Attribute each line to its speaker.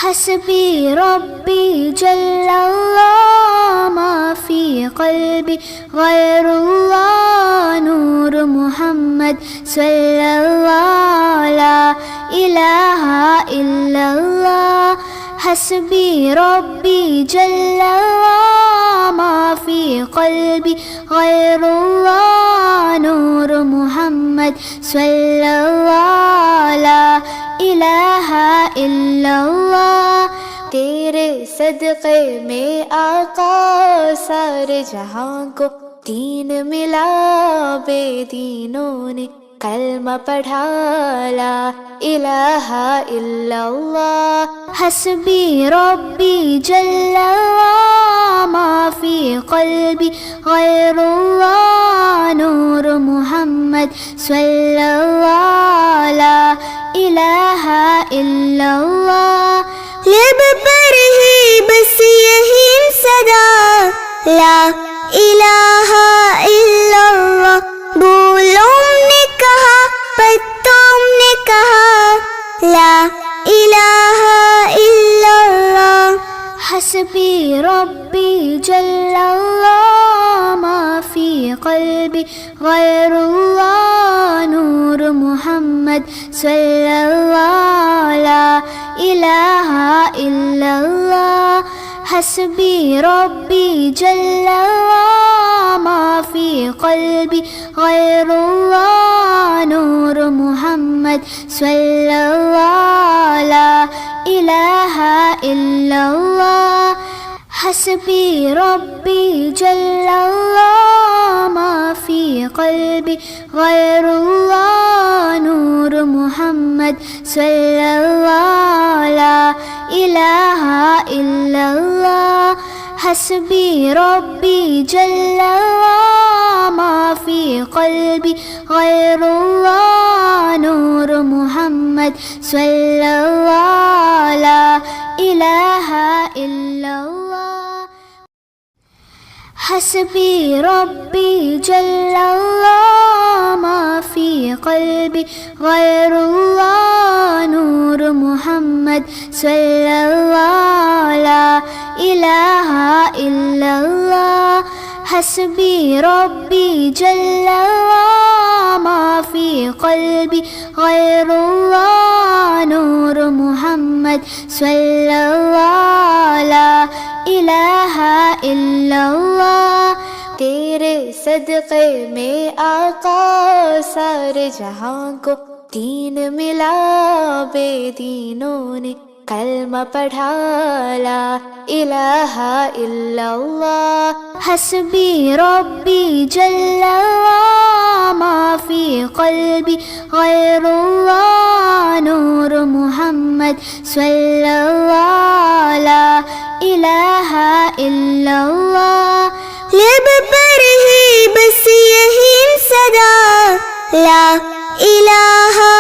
Speaker 1: حسبي ربي جل الله ما في قلبي غير الله نور محمد صلى الله لا إله إلا الله حسبي ربي جل الله ما في قلبي غير الله نور محمد صلى الله لا إله إلا الله तेरे सदक़े में आका सारे जहां को दीन मिला बेदीनों ने कलमा पढ़ा ला इलाहा इल्लल्लाह हस्बी रब्बी जल्लल्लाह मा फी क़ल्बी गैरुल्लाह नूर मुहम्मद सल्लल्लाह ला इलाहा इल्लल्लाह लब पर ही बस यही सदा ला इलाहा इल्लल्लाह बोलों ने कहा पत्तों ने कहा ला इलाहा इल्लल्लाह हस्बी रब्बी जल्लल्लाह मा फी क़ल्बी गैरुल्लाह नूर मुहम्मद सल्लल्लाह ला इलाहा इल्लल्लाह हस्बी रब्बी जल्लल्लाह मा फी क़ल्बी गैरुल्लाह नूर मुहम्मद सल्लल्लाह ला इलाहा इल्लल्लाह हस्बी रब्बी जल्लल्लाह मा फी क़ल्बी गैरुल्लाह नूर मुहम्मद सल्लल्लाह ला इलाहा इल्लल्लाह हस्बी रब्बी जल्लल्लाह मा फी क़ल्बी गैरुल्लाह नूर मुहम्मद सल्लल्लाह ला इलाहा इल्लल्लाह हस्बी रब्बी जल्लल्लाह मा फी क़ल्बी गैरुल्लाह नूर मुहम्मद सल्लल्लाह ला इलाहा इल्लल्लाह हस्बी रब्बी जल्लल्लाह मा फी क़ल्बी गैरुल्लाह नूर मुहम्मद सल्लल्लाह ला इलाहा इल्लल्लाह तेरे सदक़े में आका सारे जहां को दीन मिला बेदीनों ने कलमा पढ़ा ला इलाहा इल्लल्लाह हस्बी रब्बी जल्लल्लाह मा फी क़ल्बी गैरुल्लाह नूर मुहम्मद सल्लल्लाह ला इलाहा इल्लल्लाह लब पर ही बस यही सदा ला इलाहा